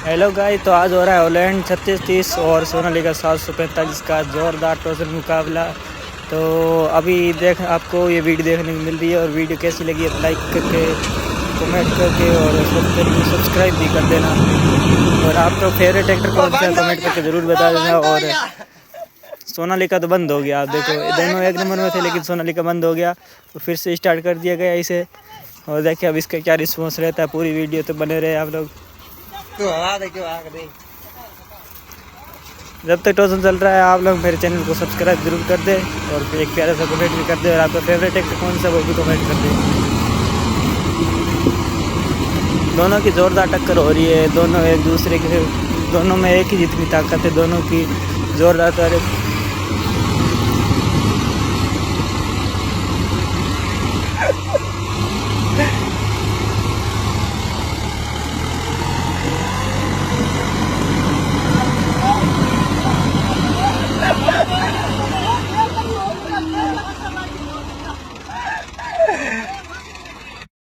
Hello guys, तो आज हो रहा है हॉलैंड 36-30 और सोनालिका 745 का ज़ोरदार टोचन मुकाबला। तो अभी देख आपको ये वीडियो देखने को मिल रही है और वीडियो कैसी लगी है लाइक करके कमेंट करके और सब्सक्राइब भी कर देना। और आपका फेवरेट एक्टर कौन सा है कमेंट करके ज़रूर बता देना। और सोनालिका तो बंद हो गया, आप देखो दोनों एक नंबर में थे लेकिन सोनालिका बंद हो गया तो फिर से स्टार्ट कर दिया गया इसे। और देखिए अब इसका क्या रिस्पॉन्स रहता है, पूरी वीडियो तो बने रहे आप लोग। जब तक टोचन चल रहा है आप लोग मेरे चैनल को सब्सक्राइब जरूर कर दे और एक प्यारा सा कमेंट भी कर दे। और आपका फेवरेट एक्टर कौन सा वो भी कमेंट कर दे। दोनों की ज़ोरदार टक्कर हो रही है, दोनों एक दूसरे के, दोनों में एक ही जितनी ताकत है, दोनों की ज़ोरदार